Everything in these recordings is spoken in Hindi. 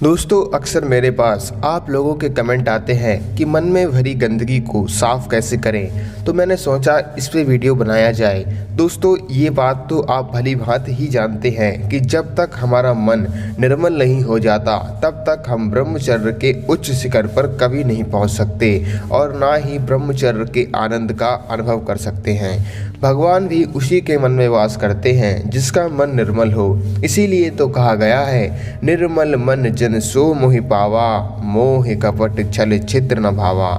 दोस्तों, अक्सर मेरे पास आप लोगों के कमेंट आते हैं कि मन में भरी गंदगी को साफ कैसे करें। तो मैंने सोचा इस पे वीडियो बनाया जाए। दोस्तों, ये बात तो आप भली भांति ही जानते हैं कि जब तक हमारा मन निर्मल नहीं हो जाता तब तक हम ब्रह्मचर्य के उच्च शिखर पर कभी नहीं पहुंच सकते और ना ही ब्रह्मचर्य के आनंद का अनुभव कर सकते हैं। भगवान भी उसी के मन में वास करते हैं जिसका मन निर्मल हो। इसीलिए तो कहा गया है, निर्मल मन जन सो मोहि पावा, मोह कपट छल छिद्र न भावा।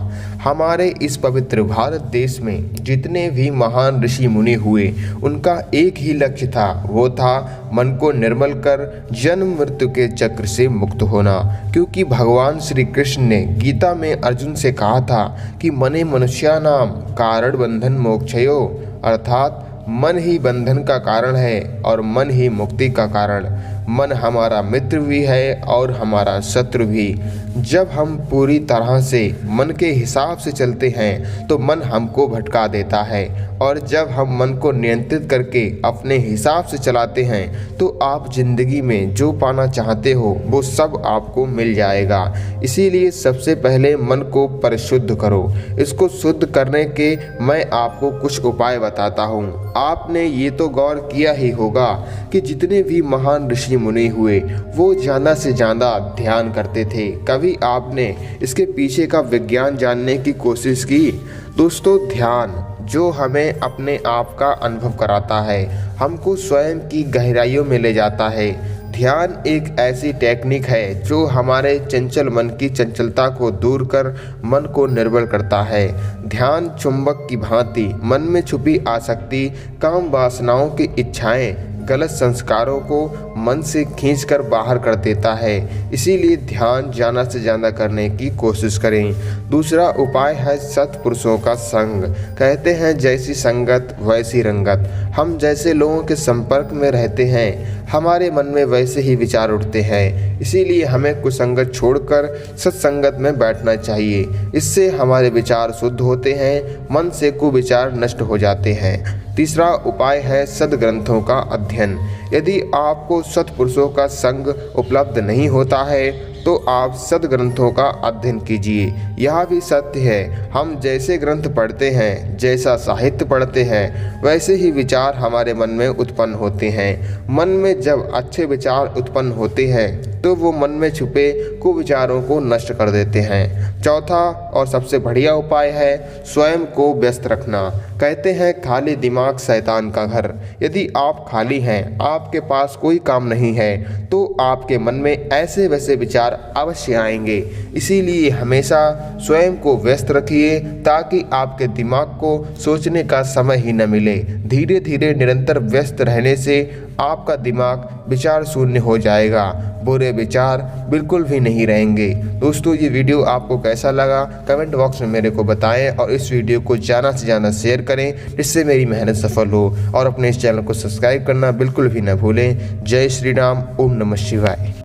हमारे इस पवित्र भारत देश में जितने भी महान ऋषि मुनि हुए, उनका एक ही लक्ष्य था, वो था मन को निर्मल कर जन्म मृत्यु के चक्र से मुक्त होना। क्योंकि भगवान श्री कृष्ण ने गीता में अर्जुन से कहा था कि मने मनुष्यानाम कारण बंधन मोक्षयो, अर्थात मन ही बंधन का कारण है और मन ही मुक्ति का कारण। मन हमारा मित्र भी है और हमारा शत्रु भी। जब हम पूरी तरह से मन के हिसाब से चलते हैं तो मन हमको भटका देता है, और जब हम मन को नियंत्रित करके अपने हिसाब से चलाते हैं तो आप जिंदगी में जो पाना चाहते हो वो सब आपको मिल जाएगा। इसीलिए सबसे पहले मन को परिशुद्ध करो। इसको शुद्ध करने के मैं आपको कुछ उपाय बताता हूँ। आपने ये तो गौर किया ही होगा कि जितने भी महान ऋषि मुनि हुए वो ज़्यादा से ज़्यादा ध्यान करते थे। कभी आपने इसके पीछे का विज्ञान जानने की कोशिश की? दोस्तों, ध्यान जो हमें अपने आप का अनुभव कराता है, हमको स्वयं की गहराइयों में ले जाता है। ध्यान एक ऐसी टेक्निक है जो हमारे चंचल मन की चंचलता को दूर कर मन को निर्मल करता है। ध्यान चुंबक की भांति मन में छुपी आसक्ति, काम वासनाओं की इच्छाएं, गलत संस्कारों को मन से खींचकर बाहर कर देता है। इसीलिए ध्यान ज़्यादा से ज़्यादा करने की कोशिश करें। दूसरा उपाय है सत्पुरुषों का संग। कहते हैं जैसी संगत वैसी रंगत। हम जैसे लोगों के संपर्क में रहते हैं हमारे मन में वैसे ही विचार उठते हैं। इसीलिए हमें कुसंगत छोड़कर सत्संगत में बैठना चाहिए। इससे हमारे विचार शुद्ध होते हैं, मन से कुविचार नष्ट हो जाते हैं। तीसरा उपाय है सद्ग्रंथों का अध्ययन। यदि आपको सत्पुरुषों का संग उपलब्ध नहीं होता है तो आप सद्ग्रंथों का अध्ययन कीजिए। यह भी सत्य है, हम जैसे ग्रंथ पढ़ते हैं, जैसा साहित्य पढ़ते हैं, वैसे ही विचार हमारे मन में उत्पन्न होते हैं। मन में जब अच्छे विचार उत्पन्न होते हैं तो वो मन में छुपे कुविचारों को नष्ट कर देते हैं। चौथा और सबसे बढ़िया उपाय है स्वयं को व्यस्त रखना। कहते हैं खाली दिमाग शैतान का घर। यदि आप खाली हैं, आपके पास कोई काम नहीं है, तो आपके मन में ऐसे वैसे विचार अवश्य आएंगे। इसीलिए हमेशा स्वयं को व्यस्त रखिए ताकि आपके दिमाग को सोचने का समय ही न मिले। धीरे धीरे निरंतर व्यस्त रहने से आपका दिमाग विचार शून्य हो जाएगा, बुरे विचार बिल्कुल भी नहीं रहेंगे। दोस्तों, ये वीडियो आपको कैसा लगा कमेंट बॉक्स में मेरे को बताएं और इस वीडियो को ज़्यादा से ज़्यादा शेयर करें जिससे मेरी मेहनत सफल हो, और अपने इस चैनल को सब्सक्राइब करना बिल्कुल भी न भूलें। जय श्री राम। ओम नमः शिवाय।